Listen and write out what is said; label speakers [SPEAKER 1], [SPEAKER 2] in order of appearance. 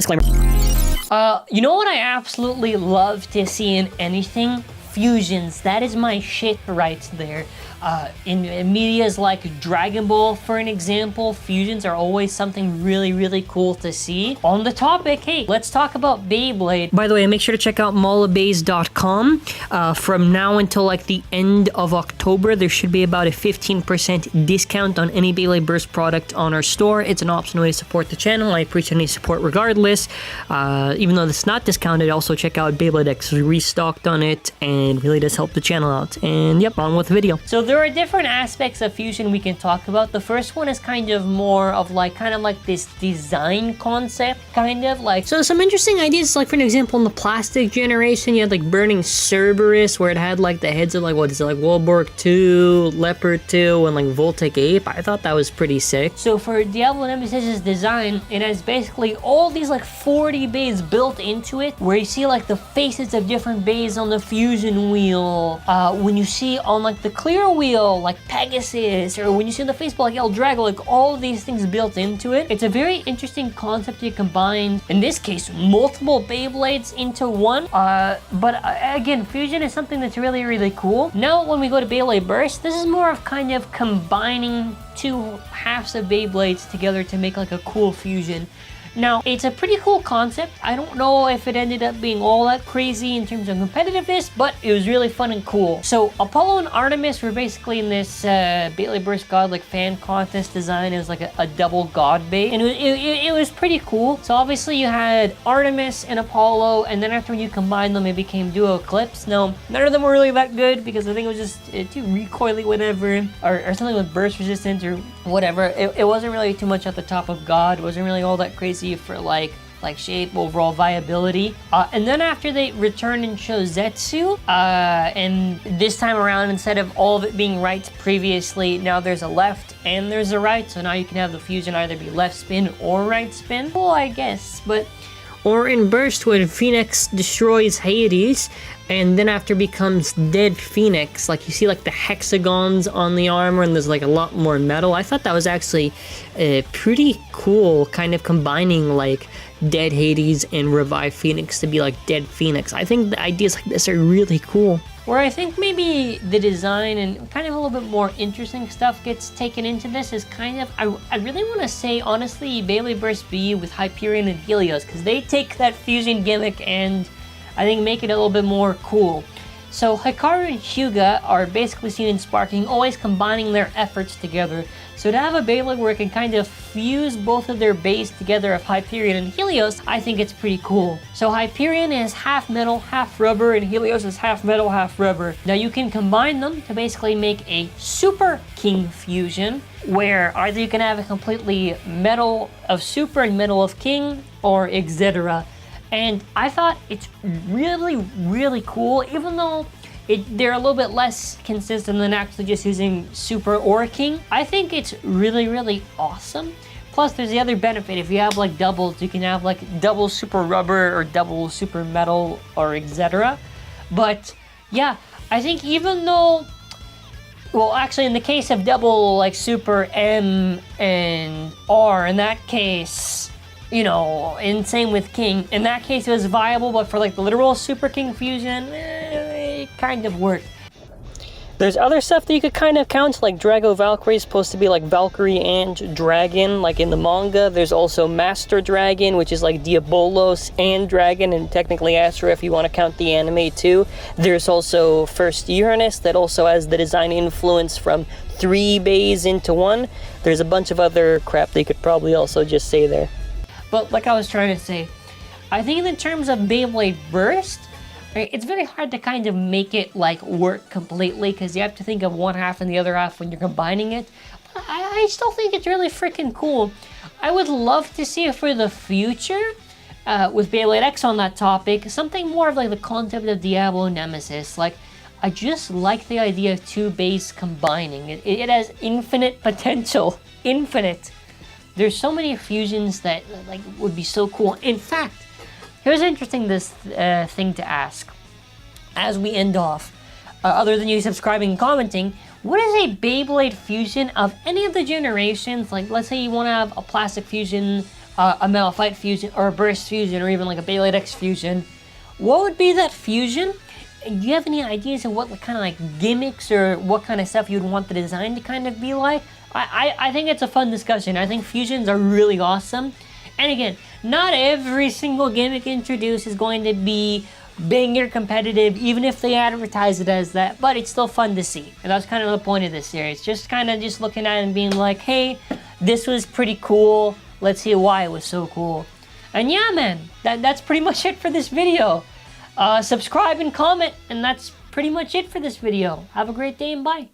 [SPEAKER 1] Disclaimer.
[SPEAKER 2] You know what I absolutely love to see in anything? Fusions. That is my shit right there. In medias like Dragon Ball, for an example, fusions are always something really, really cool to see. On the topic, hey, let's talk about Beyblade. By the way, make sure to check out mallofbays.com. From now until like the end of October, there should be about a 15% discount on any Beyblade Burst product on our store. It's an optional way to support the channel. I appreciate any support regardless. Even though it's not discounted, also check out Beyblade X. We restocked on it and really does help the channel out. And yep, on with the video. So there are different aspects of fusion we can talk about. The first one is kind of more of like this design concept, kind of like. So some interesting ideas, like for an example, in the plastic generation, you had like Burning Cerberus, where it had like the heads of like, what is it, like Warburg 2, Leopard 2, and like Voltec Ape. I thought that was pretty sick. So for Diablo Nemesis's design, it has basically all these like 40 bays built into it, where you see like the faces of different bays on the fusion wheel. When you see on like the clear wheel, like Pegasus, or when you see on the Facebook like El Drago, like all of these things built into it. It's a very interesting concept to combine, in this case, multiple Beyblades into one. But again, fusion is something that's really, really cool. Now, when we go to Beyblade Burst, this is more of kind of combining two halves of Beyblades together to make like a cool fusion. Now, it's a pretty cool concept. I don't know if it ended up being all that crazy in terms of competitiveness, but it was really fun and cool. So, Apollo and Artemis were basically in this Beyblade Burst God like fan contest design. It was like a double God bait, and it was pretty cool. So obviously you had Artemis and Apollo, and then after you combine them, it became Duo Eclipse. Now, none of them were really that good because I think it was just too recoily, whatever, or something with burst resistance or whatever. It wasn't really too much at the top of God. It wasn't really all that crazy for like shape, overall viability. And then after they returned and chose Zetsu, and this time around, instead of all of it being right previously, now there's a left and there's a right, so now you can have the fusion either be left spin or right spin. Well, I guess, but... Or in Burst, when Phoenix destroys Hades, and then after becomes Dead Phoenix, like you see like the hexagons on the armor, and there's like a lot more metal. I thought that was actually pretty cool, kind of combining like Dead Hades and Revive Phoenix to be like Dead Phoenix. I think the ideas like this are really cool. Where I think maybe the design and kind of a little bit more interesting stuff gets taken into this is kind of, I really want to say, honestly, Beyblade Burst B with Hyperion and Helios, because they take that fusion gimmick and I think make it a little bit more cool. So Hikaru and Hyuga are basically seen in Sparking, always combining their efforts together. So to have a Beyblade where it can kind of fuse both of their bays together of Hyperion and Helios, I think it's pretty cool. So Hyperion is half metal, half rubber, and Helios is half metal, half rubber. Now you can combine them to basically make a Super King fusion, where either you can have a completely metal of Super and metal of King, or etc. And I thought it's really, really cool, even though they're a little bit less consistent than actually just using Super or King. I think it's really, really awesome. Plus, there's the other benefit. If you have like doubles, you can have like double Super Rubber or double Super Metal or etc. But yeah, I think even though, well, actually in the case of double like Super M and R, in that case, you know, and same with King, in that case it was viable, but for like the literal Super King fusion, it kind of worked. There's other stuff that you could kind of count, like Drago Valkyrie is supposed to be like Valkyrie and Dragon, like in the manga. There's also Master Dragon, which is like Diabolos and Dragon, and technically Astra if you want to count the anime too. There's also First Uranus that also has the design influence from 3 bays into 1. There's a bunch of other crap that you could probably also just say there. But like I was trying to say, I think in terms of Beyblade Burst, right, it's very hard to kind of make it like work completely because you have to think of one half and the other half when you're combining it. But I still think it's really freaking cool. I would love to see it for the future, with Beyblade X on that topic, something more of like the concept of Diablo Nemesis. Like, I just like the idea of 2 bays combining. It has infinite potential. Infinite. There's so many fusions that like would be so cool. In fact, here's interesting thing to ask as we end off. Other than you subscribing and commenting, what is a Beyblade fusion of any of the generations? Like, let's say you want to have a plastic fusion a Malphite fusion or a Burst fusion or even like a Beyblade X fusion, what would be that fusion? Do you have any ideas of what kind of like gimmicks or what kind of stuff you'd want the design to kind of be like? I think it's a fun discussion. I think fusions are really awesome. And again, not every single gimmick introduced is going to be banger competitive, even if they advertise it as that, but it's still fun to see. And that's kind of the point of this series. Just kind of just looking at it and being like, hey, this was pretty cool. Let's see why it was so cool. And yeah, man, that's pretty much it for this video. Subscribe and comment, and that's pretty much it for this video. Have a great day and bye.